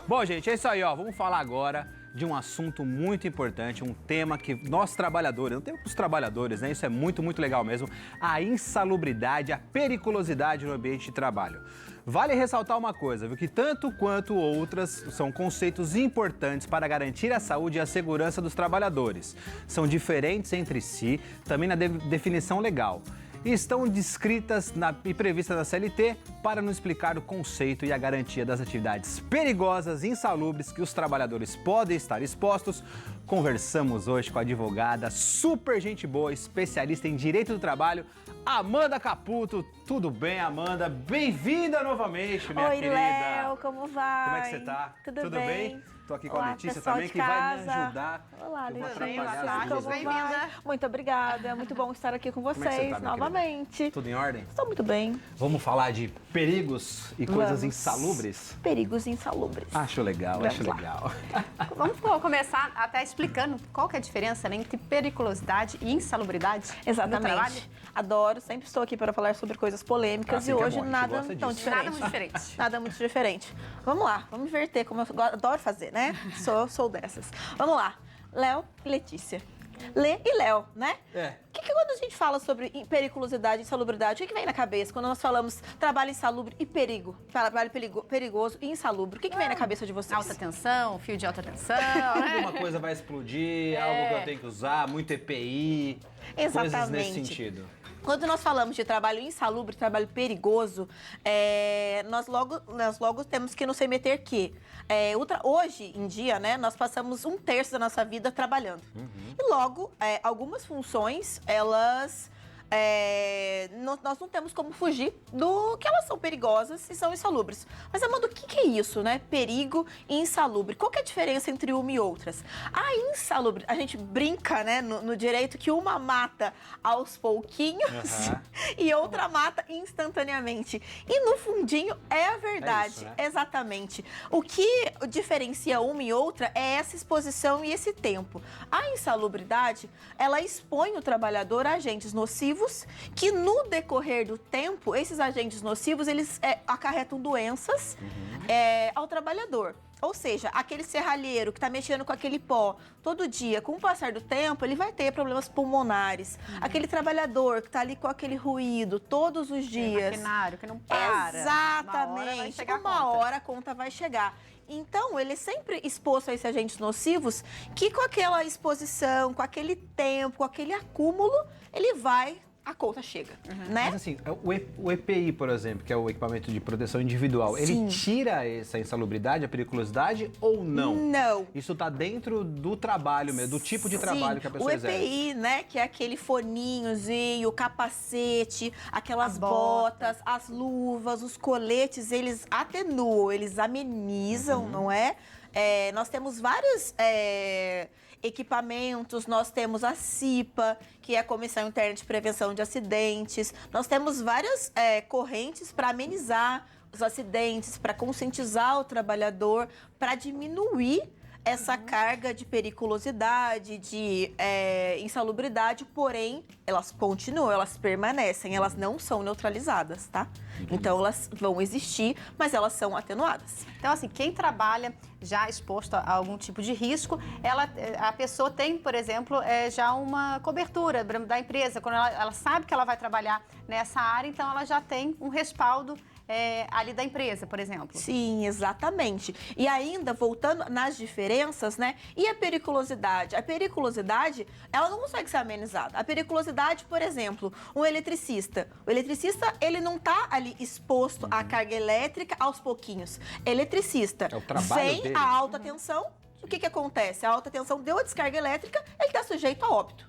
Bom, gente, é isso aí, ó. Vamos falar agora de um assunto muito importante, um tema que nós trabalhadores, um tema para os trabalhadores, né? Isso é muito, muito legal mesmo. A insalubridade, a periculosidade no ambiente de trabalho. Vale ressaltar uma coisa, viu? Que tanto quanto outras são conceitos importantes para garantir a saúde e a segurança dos trabalhadores. São diferentes entre si, também na definição legal. E estão descritas e previstas na CLT para nos explicar o conceito e a garantia das atividades perigosas e insalubres que os trabalhadores podem estar expostos. Conversamos hoje com a advogada, super gente boa, especialista em direito do trabalho, Amanda Caputo. Tudo bem, Amanda? Bem-vinda novamente, minha querida. Oi, Léo, como vai? Como é que você tá? Tudo bem? Tô aqui com Olá, a Letícia pessoal também, de que vai me casa. ajudar. Olá, Eu vou Letícia. atrapalhar as duas aqui. Bem-vinda. Muito obrigada, é muito bom estar aqui com Como é que você vocês tá, minha novamente. querida? Tudo em ordem? Estou muito bem. Vamos falar de perigos e coisas Vamos. insalubres? Perigos insalubres. Acho legal, Vamos acho lá. legal. Vamos começar até explicando qual que é a diferença, né, entre periculosidade e insalubridade no trabalho. Exatamente. Adoro, sempre estou aqui para falar sobre coisas polêmicas Assim e que é hoje bom, a gente nada gosta tão disso. diferente. Nada muito diferente. Nada muito diferente. Vamos lá, vamos inverter, como eu adoro fazer, né? Sou dessas. Vamos lá. Léo e Letícia. Lê e Léo, né? É. O que quando a gente fala sobre periculosidade e insalubridade, o que vem na cabeça quando nós falamos trabalho insalubre e perigo? Trabalho perigoso e insalubre. O que vem na cabeça de vocês? Alta tensão, fio de alta tensão, né? Alguma coisa vai explodir, algo que eu tenho que usar, muito EPI, coisas nesse Exatamente. sentido. Quando nós falamos de trabalho insalubre, trabalho perigoso, nós logo temos que nos remeter que hoje em dia, né, nós passamos 1/3 da nossa vida trabalhando. E logo, algumas funções, elas... nós não temos como fugir do que elas são perigosas e são insalubres. Mas, Amanda, o que é isso, né? Perigo e insalubre. Qual que é a diferença entre uma e outras? A insalubre, a gente brinca, né, no direito que uma mata aos pouquinhos e outra mata instantaneamente. E no fundinho é a verdade. isso, né? Exatamente. O que diferencia uma e outra é essa exposição e esse tempo. A insalubridade, ela expõe o trabalhador a agentes nocivos que no decorrer do tempo, esses agentes nocivos, eles acarretam doenças ao trabalhador. Ou seja, aquele serralheiro que está mexendo com aquele pó todo dia, com o passar do tempo, ele vai ter problemas pulmonares. Aquele trabalhador que está ali com aquele ruído todos os dias. Maquinário que não para. Exatamente. Uma hora a conta vai chegar. Então, ele é sempre exposto a esses agentes nocivos que com aquela exposição, com aquele tempo, com aquele acúmulo, a conta chega, né? Mas assim, o EPI, por exemplo, que é o equipamento de proteção individual, Sim. ele tira essa insalubridade, a periculosidade ou não? Não. Isso tá dentro do trabalho mesmo, do tipo de trabalho que a pessoa o exerce. EPI, né, que é aquele foninhozinho, o capacete, aquelas As botas, as luvas, os coletes, eles atenuam, eles amenizam, não é? Nós temos vários equipamentos, nós temos a CIPA, que é a Comissão Interna de Prevenção de Acidentes, nós temos várias correntes para amenizar os acidentes, para conscientizar o trabalhador, para diminuir essa carga de periculosidade, de insalubridade, porém, elas continuam, elas permanecem, elas não são neutralizadas, tá? Então, elas vão existir, mas elas são atenuadas. Então, assim, quem trabalha já exposto a algum tipo de risco, a pessoa tem, por exemplo, já uma cobertura da empresa. Quando ela sabe que ela vai trabalhar nessa área, então ela já tem um respaldo ali da empresa, por exemplo. Sim, exatamente. E ainda, voltando nas diferenças, né? E a periculosidade? A periculosidade, ela não consegue ser amenizada. A periculosidade, por exemplo, um eletricista. O eletricista, ele não tá ali exposto à carga elétrica aos pouquinhos. Eletricista, É o trabalho vem dele. a alta tensão, o que acontece? A alta tensão deu a descarga elétrica, ele está sujeito a óbito.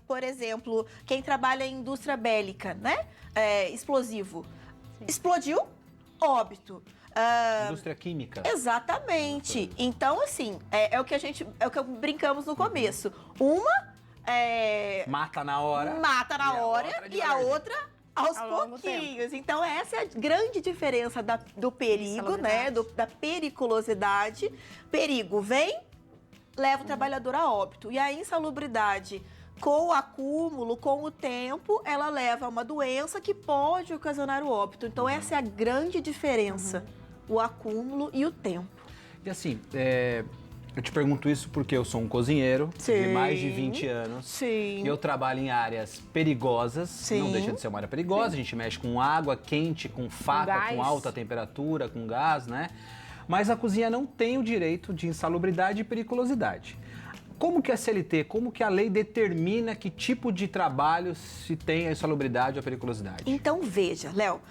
Por exemplo, quem trabalha em indústria bélica, né? Explosivo. Sim. Explodiu, óbito. Indústria química. Exatamente. Então, assim, é o que brincamos no começo. Uma Mata na hora. mata na hora outra e a outra aos Ao longo do pouquinhos. Então, essa é a grande diferença do perigo, né? Da periculosidade. Perigo vem, leva o trabalhador a óbito. E a insalubridade, com o acúmulo, com o tempo, ela leva a uma doença que pode ocasionar o óbito. Então, essa é a grande diferença. o acúmulo e o tempo. E assim, eu te pergunto isso porque eu sou um cozinheiro de mais de 20 anos. Sim. E eu trabalho em áreas perigosas, Sim. não deixa de ser uma área perigosa. A gente mexe com água quente, com faca, com alta temperatura, com gás, né? Mas a cozinha não tem o direito de insalubridade e periculosidade. Como que a CLT, como que a lei determina que tipo de trabalho se tem a insalubridade ou a periculosidade? Então, veja, Léo,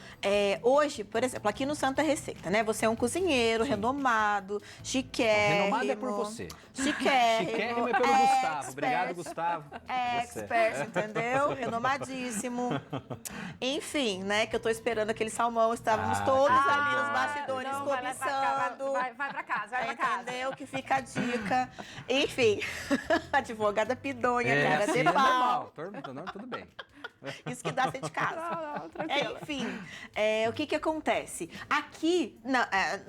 hoje, por exemplo, aqui no Santa Receita, né? Você é um cozinheiro renomado, chiquérrimo. Renomado é por você. Chiquérrimo. Chiquérrimo é pelo Gustavo. Obrigado, Gustavo. Expert, entendeu? Renomadíssimo. Enfim, né? Que eu tô esperando aquele salmão. Estávamos todos ali nos bastidores então cobiçando. Vai pra casa, vai pra casa. Entendeu? Que fica a dica. Enfim, advogada pidonha, cara de é pau. normal, tudo bem. Isso que dá ser de casa. Não, tranquila. Enfim, o que acontece? Aqui,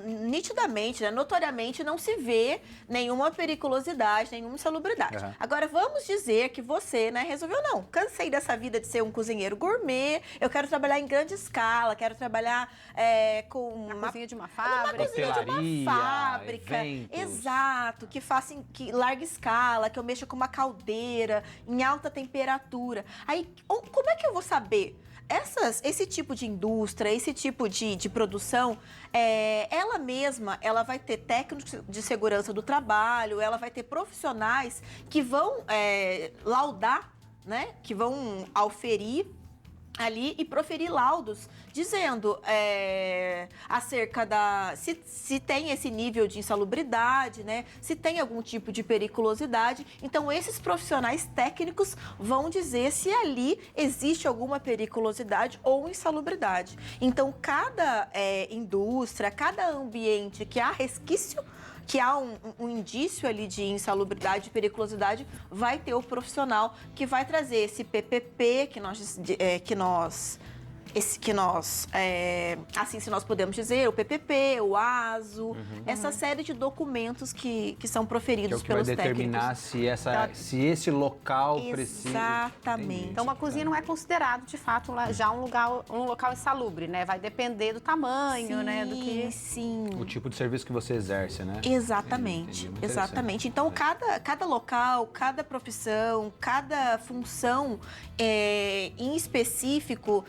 nitidamente, né, notoriamente, não se vê nenhuma periculosidade, nenhuma insalubridade. Uhum. Agora, vamos dizer que você, né, resolveu, não, cansei dessa vida de ser um cozinheiro gourmet, eu quero trabalhar em grande escala, quero trabalhar com Na cozinha de uma fábrica. cozinha de uma Hotelaria, fábrica. eventos. Exato, que faça em larga escala, que eu mexa com uma caldeira em alta temperatura. Aí, como é que eu vou saber? Esse tipo de indústria, esse tipo de produção, ela mesma, ela vai ter técnicos de segurança do trabalho, ela vai ter profissionais que vão laudar, né? Que vão auferir ali e proferir laudos dizendo acerca se tem esse nível de insalubridade, né? Se tem algum tipo de periculosidade. Então, esses profissionais técnicos vão dizer se ali existe alguma periculosidade ou insalubridade. Então, cada indústria, cada ambiente que há resquício, que há um indício ali de insalubridade e periculosidade, vai ter o profissional que vai trazer esse PPP assim, se nós podemos dizer, o PPP, o ASO, essa série de documentos que são proferidos Que é o que pelos vai determinar técnicos. se esse local precisa... Exatamente. Entendi. Então, uma cozinha não é considerado, de fato, já um local insalubre, né? Vai depender do tamanho, né? Do que... Sim. O tipo de serviço que você exerce, né? Exatamente, Entendi. Muito exatamente. interessante. Então, cada local, cada profissão, cada função em específico,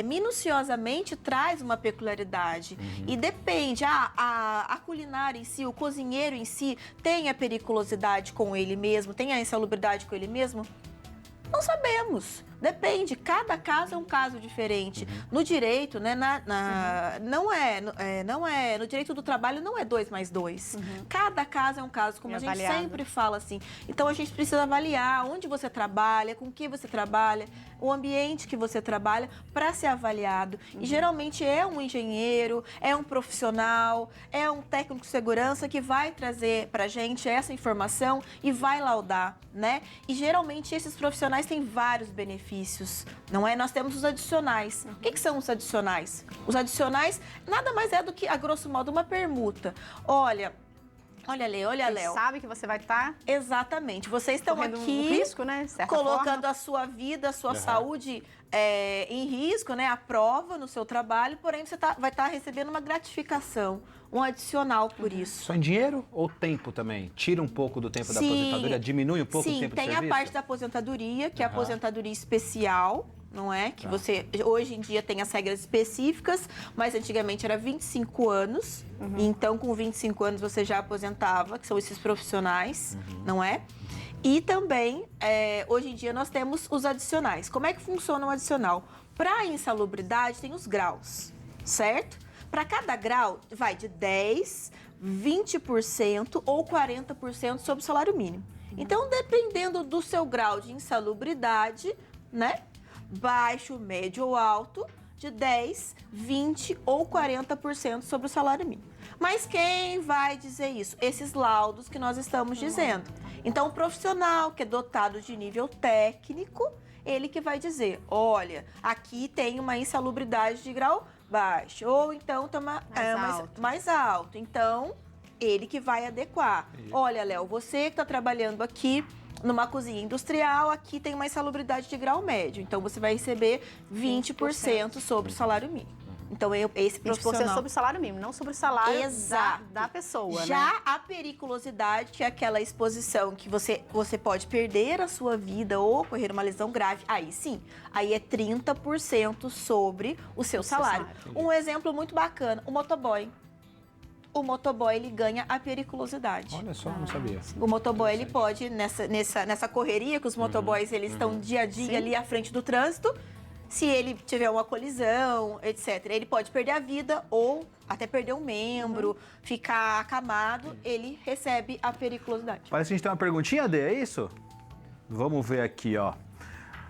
minuciosamente traz uma peculiaridade. E depende, a culinária em si, o cozinheiro em si, tem a periculosidade com ele mesmo, tem a insalubridade com ele mesmo? Não sabemos. Depende, cada caso é um caso diferente. No direito, né, no direito do trabalho não é 2 mais 2. Cada caso é um caso, como a gente sempre fala assim. Então a gente precisa avaliar onde você trabalha, com que você trabalha, o ambiente que você trabalha para ser avaliado. E geralmente é um engenheiro, é um profissional, é um técnico de segurança que vai trazer para a gente essa informação e vai laudar, né? E geralmente esses profissionais têm vários benefícios. Não é? Nós temos os adicionais. O que são os adicionais? Os adicionais nada mais é do que, a grosso modo, uma permuta. Olha, Léo. Você sabe que você vai estar... Exatamente. Vocês estão correndo aqui um risco, né? De certa colocando forma. a sua vida, a sua saúde em risco, né? À prova no seu trabalho, porém você vai estar recebendo uma gratificação, um adicional por isso. Só em dinheiro ou tempo também? Tira um pouco do tempo da aposentadoria, diminui um pouco o tempo de serviço? Sim, tem a parte da aposentadoria, que é a aposentadoria especial, não é? Que você, hoje em dia, tem as regras específicas, mas antigamente era 25 anos. Então, com 25 anos, você já aposentava, que são esses profissionais, não é? E também, hoje em dia, nós temos os adicionais. Como é que funciona o adicional? Para a insalubridade, tem os graus, certo? Para cada grau, vai de 10%, 20% ou 40% sobre o salário mínimo. Então, dependendo do seu grau de insalubridade, né? Baixo, médio ou alto, de 10%, 20% ou 40% sobre o salário mínimo. Mas quem vai dizer isso? Esses laudos que nós estamos dizendo. Então, o profissional que é dotado de nível técnico, ele que vai dizer, olha, aqui tem uma insalubridade de grau baixo, ou então tá mais alto. Então, ele que vai adequar. Olha, Léo, você que está trabalhando aqui numa cozinha industrial, aqui tem uma insalubridade de grau médio. Então, você vai receber 20% sobre o salário mínimo. Então, esse 20% profissional... sobre o salário mínimo, não sobre o salário Exato. da pessoa, Já né? a periculosidade, que é aquela exposição que você pode perder a sua vida ou correr uma lesão grave, aí sim, aí é 30% sobre o seu salário. Um exemplo muito bacana, o motoboy. O motoboy, ele ganha a periculosidade. Olha só, não sabia. O motoboy, ele pode, nessa correria que os motoboys, eles estão dia a dia ali à frente do trânsito, se ele tiver uma colisão, etc., ele pode perder a vida ou até perder um membro, ficar acamado, ele recebe a periculosidade. Parece que a gente tem uma perguntinha, Dê, é isso? Vamos ver aqui, ó.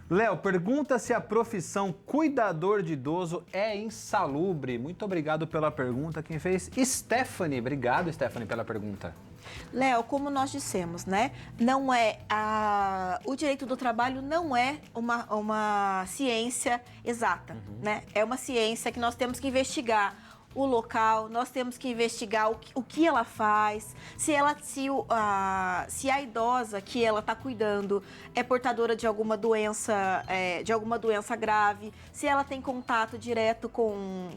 Léo, pergunta se a profissão cuidador de idoso é insalubre. Muito obrigado pela pergunta. Quem fez? Stephanie. Obrigado, Stephanie, pela pergunta. Léo, como nós dissemos, né? Não é o direito do trabalho não é uma ciência exata, né? É uma ciência que nós temos que investigar o local, nós temos que investigar o que ela faz, se a idosa que ela está cuidando é portadora de alguma doença grave, se ela tem contato direto com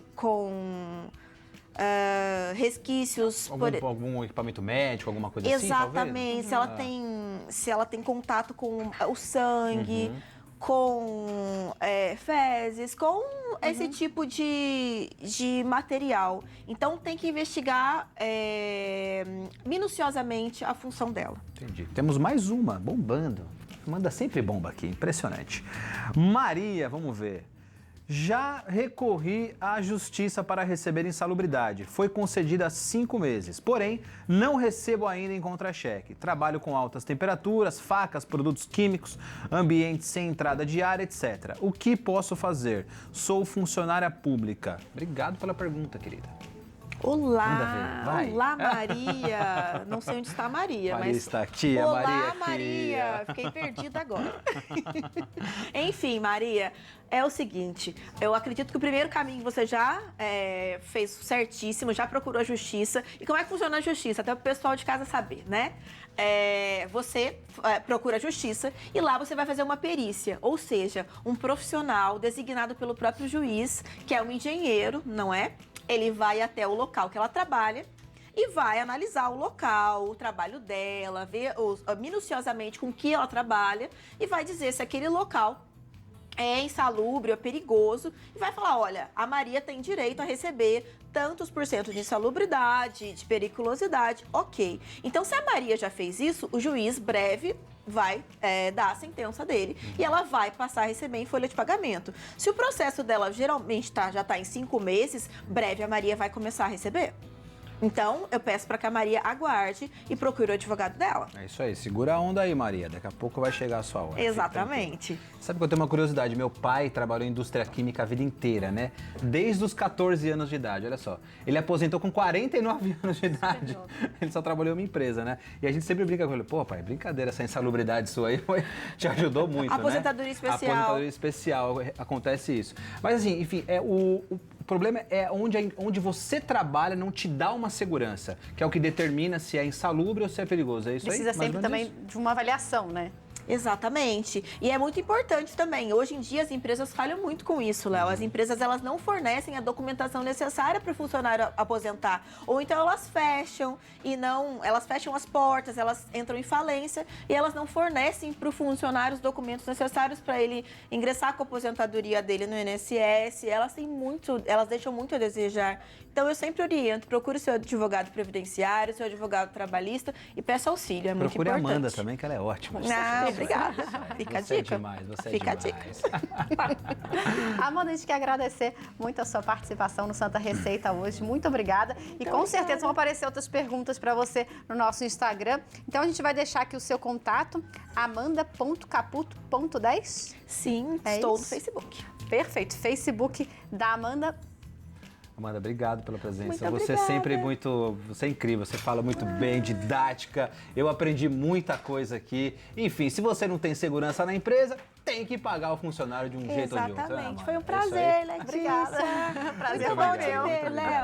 resquícios... Algum equipamento médico, alguma coisa assim, Exatamente, se ela tem contato com o sangue, com fezes, com esse tipo de material. Então, tem que investigar minuciosamente a função dela. Entendi. Temos mais uma, bombando. Manda sempre bomba aqui, impressionante. Maria, vamos ver. Já recorri à justiça para receber insalubridade. Foi concedida há 5 meses. Porém, não recebo ainda em contra-cheque. Trabalho com altas temperaturas, facas, produtos químicos, ambiente sem entrada de ar, etc. O que posso fazer? Sou funcionária pública. Obrigado pela pergunta, querida. Olá, Manda ver, vai. Olá, Maria. Não sei onde está a Maria, Maria mas... está aqui, a Olá, Maria aqui. Maria. Fiquei perdida agora. Enfim, Maria, é o seguinte, eu acredito que o primeiro caminho que você já fez certíssimo, já procurou a justiça. E como é que funciona a justiça? Até o pessoal de casa saber, né? Você procura a justiça e lá você vai fazer uma perícia, ou seja, um profissional designado pelo próprio juiz, que é um engenheiro, não é? Ele vai até o local que ela trabalha e vai analisar o local, o trabalho dela, ver minuciosamente com que ela trabalha e vai dizer se aquele local é insalubre ou perigoso e vai falar, olha, a Maria tem direito a receber tantos por cento de insalubridade, de periculosidade, ok. Então, se a Maria já fez isso, o juiz breve vai dar a sentença dele e ela vai passar a receber em folha de pagamento. Se o processo dela geralmente já está em 5 meses, breve a Maria vai começar a receber. Então, eu peço para que a Maria aguarde e procure o advogado dela. É isso aí, segura a onda aí, Maria. Daqui a pouco vai chegar a sua hora. Exatamente. Sabe que eu tenho uma curiosidade? Meu pai trabalhou em indústria química a vida inteira, né? Desde os 14 anos de idade, olha só. Ele aposentou com 49 anos de idade. Ele só trabalhou em uma empresa, né? E a gente sempre brinca com ele. Pô, pai, brincadeira, essa insalubridade sua aí te ajudou muito, Aposentadoria né? especial. Aposentadoria especial, acontece isso. Mas assim, enfim, o problema é onde você trabalha não te dá uma segurança, que é o que determina se é insalubre ou se é perigoso. É isso aí? Precisa sempre também de uma avaliação, né? Exatamente. E é muito importante também. Hoje em dia as empresas falham muito com isso, Léo. As empresas elas não fornecem a documentação necessária para o funcionário aposentar. Ou então elas fecham elas fecham as portas, elas entram em falência e elas não fornecem para o funcionário os documentos necessários para ele ingressar com a aposentadoria dele no INSS. Elas deixam muito a desejar. Então eu sempre oriento, procure seu advogado previdenciário, seu advogado trabalhista e peça auxílio. É muito importante. Procure a Amanda também, que ela é ótima. Não, obrigada. Fica a dica. Fica a dica. Amanda, a gente quer agradecer muito a sua participação no Santa Receita hoje. Muito obrigada. E com certeza vão aparecer outras perguntas para você no nosso Instagram. Então a gente vai deixar aqui o seu contato, amanda.caputo.10. Sim, estou no Facebook. Perfeito. Facebook da Amanda. Amanda, obrigado pela presença. Muito você obrigada. É sempre você é incrível, você fala muito bem, didática. Eu aprendi muita coisa aqui. Enfim, se você não tem segurança na empresa, tem que pagar o funcionário de um jeito ou de outro. Exatamente. Foi um prazer, Letícia. Obrigada. Prazer Muito bom foi te meu. ver, Léo.